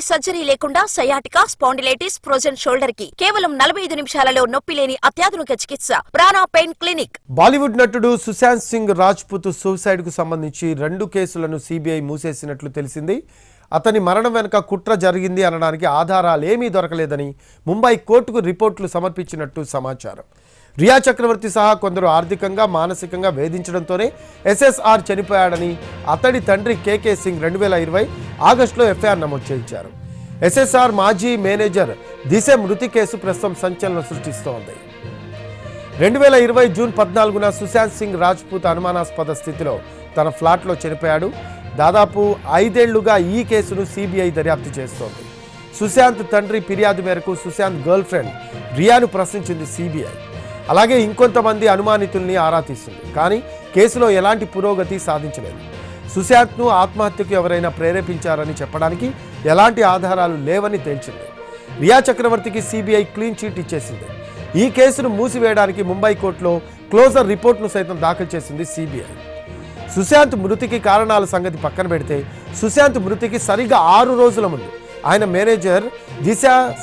Surgery లేకుండా sciatica, spondylitis, frozen shoulder కి కేవలం 45 నిమిషాలలో నొప్పి లేని అత్యాధునిక చికిత్స ప్రాణ పెయిన్ క్లినిక్. బాలీవుడ్ నటుడు సుశాంత్ సింగ్ రాజ్పుత్ సూసైడ్ కు సంబంధించి 2 కేసులను సిబిఐ మూసేసినట్లు తెలిసింది. అతని మరణం వెనుక కుట్ర జరిగింది అనడానికి ఆధారాలేమీ దొరకలేదని ముంబై కోర్టుకు రిపోర్టులు సమర్పించినట్టు సమాచారం. రియా చక్రవర్తి సహా కొందరు ఆర్థికంగా, మానసికంగా వేధించడంతోనే ఎస్ఎస్ఆర్ చనిపోయాడని అతడి తండ్రి కేకే సింగ్ 2020 ఆగస్టులో ఎఫ్ఐఆర్ నమోదు చేయించారు. ఎస్ఎస్ఆర్ మాజీ మేనేజర్ దిశ మృతి కేసు ప్రస్తుతం సంచలనం సృష్టిస్తోంది. 2020 జూన్ 14న సుశాంత్ సింగ్ రాజ్పుత్ అనుమానాస్పద స్థితిలో తన ఫ్లాట్లో చనిపోయాడు. దాదాపు 5 ఏళ్లుగా ఈ కేసును సిబిఐ దర్యాప్తు చేస్తోంది. సుశాంత్ తండ్రి ఫిర్యాదు మేరకు సుశాంత్ గర్ల్ ఫ్రెండ్ రియాను ప్రశ్నించింది సిబిఐ. అలాగే ఇంకొంతమంది అనుమానితుల్ని ఆరా తీస్తుంది. కానీ కేసులో ఎలాంటి పురోగతి సాధించలేదు. సుశాంత్ను ఆత్మహత్యకు ఎవరైనా ప్రేరేపించారని చెప్పడానికి ఎలాంటి ఆధారాలు లేవని తేల్చింది. రియా చక్రవర్తికి సిబిఐ క్లీన్ చిట్ ఇచ్చేసింది. ఈ కేసును మూసివేయడానికి ముంబై కోర్టులో క్లోజర్ రిపోర్ట్ను సైతం దాఖలు చేసింది సిబిఐ. సుశాంత్ మృతికి కారణాల సంగతి పక్కన పెడితే సుశాంత్ మృతికి సరిగ్గా 6 రోజుల ముందు ఆయన మేనేజర్ దిశ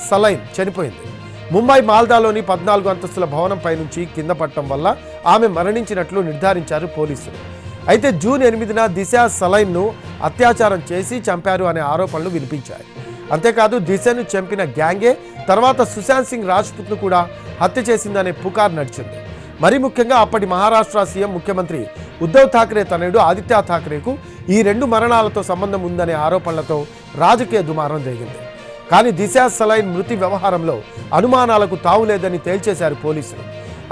సలైన్ చనిపోయింది. ముంబై మాల్దాలోని 14 అంతస్తుల భవనంపై నుంచి కింద పడటం వల్ల ఆమె మరణించినట్లు నిర్ధారించారు పోలీసులు. అయితే జూన్ 8న దిశ సలైన్ను అత్యాచారం చేసి చంపారు అనే ఆరోపణలు వినిపించాయి. అంతేకాదు దిశను చంపిన గ్యాంగే తర్వాత సుశాంత్ సింగ్ రాజ్పుత్ను కూడా హత్య చేసిందనే పుకార్ నడిచింది. మరి ముఖ్యంగా అప్పటి మహారాష్ట్ర సీఎం ముఖ్యమంత్రి ఉద్ధవ్ ఠాక్రే తనయుడు ఆదిత్య ఠాక్రేకు ఈ 2 మరణాలతో సంబంధం ఉందనే ఆరోపణలతో రాజకీయ దుమారం రేగింది. కానీ దిశ సలైన్ మృతి వ్యవహారంలో అనుమానాలకు తావులేదని తేల్చేశారు పోలీసులు.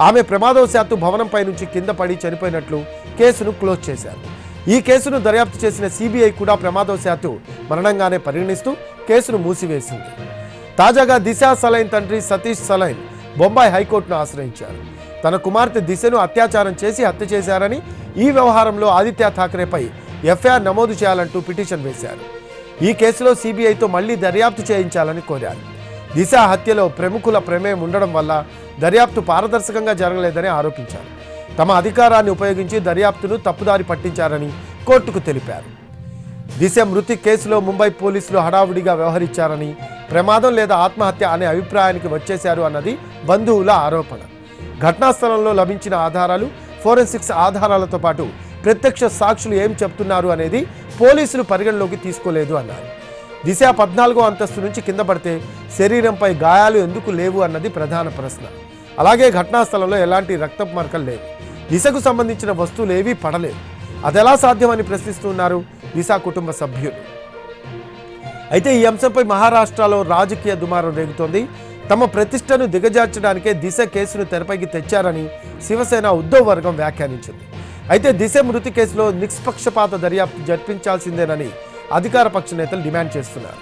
ఆమె ప్రమాదవశాత్తు భవనంపై నుంచి కింద పడి చనిపోయినట్లు కేసును క్లోజ్ చేశారు. ఈ కేసును దర్యాప్తు చేసిన సిబిఐ కూడా ప్రమాదవశాత్తు మరణంగానే పరిగణిస్తూ కేసును మూసివేసింది. తాజాగా దిశ సలైన్ తండ్రి సతీష్ సలైన్ బొంబాయి హైకోర్టును ఆశ్రయించారు. తన కుమార్తె దిశను అత్యాచారం చేసి హత్య చేశారని, ఈ వ్యవహారంలో ఆదిత్య ఠాక్రేపై ఎఫ్ఐఆర్ నమోదు చేయాలంటూ పిటిషన్ వేశారు. ఈ కేసులో సిబిఐతో మళ్లీ దర్యాప్తు చేయించాలని కోరారు. దిశ హత్యలో ప్రముఖుల ప్రమేయం ఉండడం వల్ల దర్యాప్తు పారదర్శకంగా జరగలేదని ఆరోపించారు. తమ అధికారాన్ని ఉపయోగించి దర్యాప్తును తప్పుదారి పట్టించారని కోర్టుకు తెలిపారు. దిశ మృతి కేసులో ముంబై పోలీసులు హడావుడిగా వ్యవహరించారని, ప్రమాదం లేదా ఆత్మహత్య అనే అభిప్రాయానికి వచ్చేశారు అన్నది బంధువుల ఆరోపణ. ఘటనా స్థలంలో లభించిన ఆధారాలు, ఫోరెన్సిక్స్ ఆధారాలతో పాటు ప్రత్యక్ష సాక్షులు ఏం చెప్తున్నారు అనేది పోలీసులు పరిగణలోకి తీసుకోలేదు అన్నారు. దిశ 14వ అంతస్తు నుంచి కింద పడితే శరీరంపై గాయాలు ఎందుకు లేవు అన్నది ప్రధాన ప్రశ్న. అలాగే ఘటనా స్థలంలో ఎలాంటి రక్తపు మరకలు లేవు. దిశకు సంబంధించిన వస్తువులు ఏవీ పడలేదు. అదెలా సాధ్యమని ప్రశ్నిస్తున్నారు దిశ కుటుంబ సభ్యులు. అయితే ఈ అంశంపై మహారాష్ట్రలో రాజకీయ దుమారం రేగుతోంది. తమ ప్రతిష్టను దిగజార్చడానికే దిశ కేసును తెరపైకి తెచ్చారని శివసేన ఉద్ధవ్ వర్గం వ్యాఖ్యానించింది. అయితే దిశ మృతి కేసులో నిష్పక్షపాత దర్యాప్తు జరిపించాల్సిందేనని అధికార పక్ష నేతలు డిమాండ్ చేస్తున్నారు.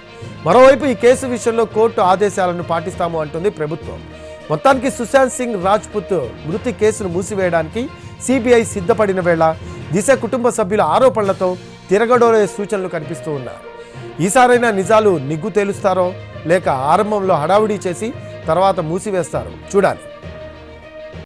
మరోవైపు ఈ కేసు విషయంలో కోర్టు ఆదేశాలను పాటిస్తాము అంటుంది ప్రభుత్వం. మొత్తానికి సుశాంత్ సింగ్ రాజ్పుత్ మృతి కేసును మూసివేయడానికి సిబిఐ సిద్ధపడిన వేళ దిశ కుటుంబ సభ్యుల ఆరోపణలతో తిరగడోలే సూచనలు కనిపిస్తూ ఉన్నాయి. ఈసారైనా నిజాలు నిగ్గు తేలుస్తారో లేక ఆరంభంలో హడావుడి చేసి తర్వాత మూసివేస్తారో చూడాలి.